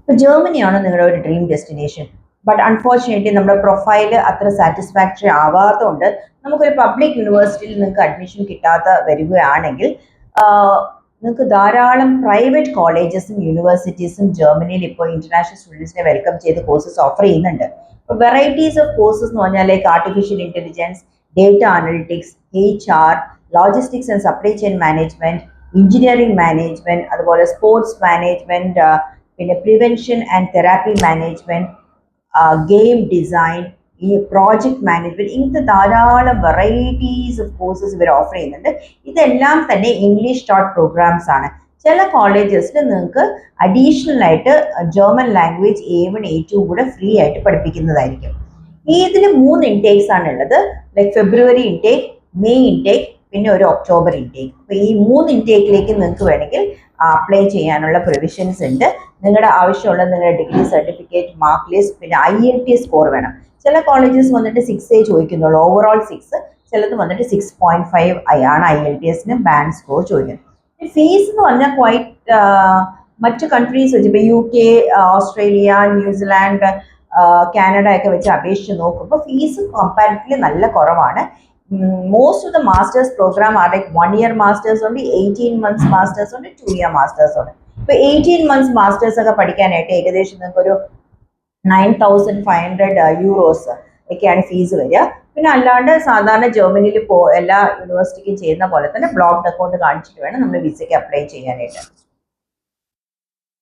ഇപ്പോൾ ജർമ്മനിയാണ് നിങ്ങളുടെ ഒരു ഡ്രീം ഡെസ്റ്റിനേഷൻ, ബട്ട് അൺഫോർച്ചുനേറ്റ്ലി നമ്മുടെ പ്രൊഫൈൽ അത്ര സാറ്റിസ്ഫാക്ടറി ആവാത്തതുകൊണ്ട് നമുക്കൊരു പബ്ലിക് യൂണിവേഴ്സിറ്റിയിൽ നിങ്ങൾക്ക് അഡ്മിഷൻ കിട്ടാത്ത വരികയാണെങ്കിൽ നിങ്ങൾക്ക് ധാരാളം പ്രൈവറ്റ് കോളേജസും യൂണിവേഴ്സിറ്റീസും ജർമ്മനിയിൽ ഇപ്പോൾ ഇന്റർനാഷണൽ സ്റ്റുഡൻസിനെ വെൽക്കം ചെയ്ത് കോഴ്സസ് ഓഫർ ചെയ്യുന്നുണ്ട്. വെറൈറ്റീസ് ഓഫ് കോഴ്സസ് എന്ന് പറഞ്ഞാൽ like artificial intelligence, data analytics, HR, logistics and supply chain management, engineering management, അതുപോലെ സ്പോർട്സ് മാനേജ്മെന്റ്, പിന്നെ prevention and therapy management, game design, ഈ പ്രോജക്ട് മാനേജ്മെന്റ്, ഇങ്ങനത്തെ ധാരാളം വെറൈറ്റീസ് ഓഫ് കോഴ്സസ് ഇവർ offer ചെയ്യുന്നുണ്ട്. ഇതെല്ലാം തന്നെ ഇംഗ്ലീഷ് ടോട്ട് പ്രോഗ്രാംസ് ആണ്. ചില കോളേജസിൽ നിങ്ങൾക്ക് അഡീഷണൽ ആയിട്ട് ജർമ്മൻ ലാംഗ്വേജ് A1 A2 കൂടെ ഫ്രീ ആയിട്ട് പഠിപ്പിക്കുന്നതായിരിക്കും. ഇതിൽ 3 ഇൻടേക്സ് ആണ് ഉള്ളത്. ലൈക്ക് ഫെബ്രുവരി ഇൻടേക്ക്, മെയ് ഇൻടേക്ക്, പിന്നെ ഒരു ഒക്ടോബർ ഇൻടേക്ക്. അപ്പൊ ഈ 3 ഇൻടേക്കിലേക്ക് നിങ്ങൾക്ക് വേണമെങ്കിൽ അപ്ലൈ ചെയ്യാനുള്ള പ്രൊവിഷൻസ് ഉണ്ട്. നിങ്ങളുടെ ആവശ്യമുള്ള നിങ്ങളുടെ ഡിഗ്രി സർട്ടിഫിക്കറ്റ്, മാർക്ക് ലിസ്റ്റ്, പിന്നെ IELTS സ്കോർ വേണം. ചില കോളേജസ് വന്നിട്ട് 6 ചോദിക്കുന്നുള്ളൂ, ഓവറോൾ 6, ചിലത് വന്നിട്ട് 6.5 ആണ് IELTSന് ബാൻഡ് സ്കോർ ചോദിക്കുന്നത്. ഫീസ് എന്ന് പറഞ്ഞാൽ ക്വൈറ്റ് മറ്റു കൺട്രീസ് വെച്ച് ഇപ്പോൾ UK, ഓസ്ട്രേലിയ, ന്യൂസിലാൻഡ്, കാനഡ ഒക്കെ വെച്ച് അപേക്ഷിച്ച് നോക്കുമ്പോൾ ഫീസ് കമ്പാരിറ്റീവ്ലി നല്ല കുറവാണ്. Most of the masters program are like 1 year masters ഉണ്ട്, 18 months മാസ്റ്റേഴ്സ് ഉണ്ട്, 2 year മാസ്റ്റേഴ്സ് ഉണ്ട്. ഇപ്പൊ 18 months മാസ്റ്റേഴ്സ് ഒക്കെ പഠിക്കാനായിട്ട് ഏകദേശം നിങ്ങൾക്ക് ഒരു 9,500 euros ഒക്കെയാണ് ഫീസ് വരിക. പിന്നെ അല്ലാണ്ട് സാധാരണ ജർമ്മനിയിൽ എല്ലാ യൂണിവേഴ്സിറ്റിക്കും ചെയ്യുന്ന പോലെ തന്നെ ബ്ലോക്ക്ഡ് അക്കൗണ്ട് കാണിച്ചിട്ട് വേണം നമ്മൾ വിസയ്ക്ക് അപ്ലൈ ചെയ്യാനായിട്ട്.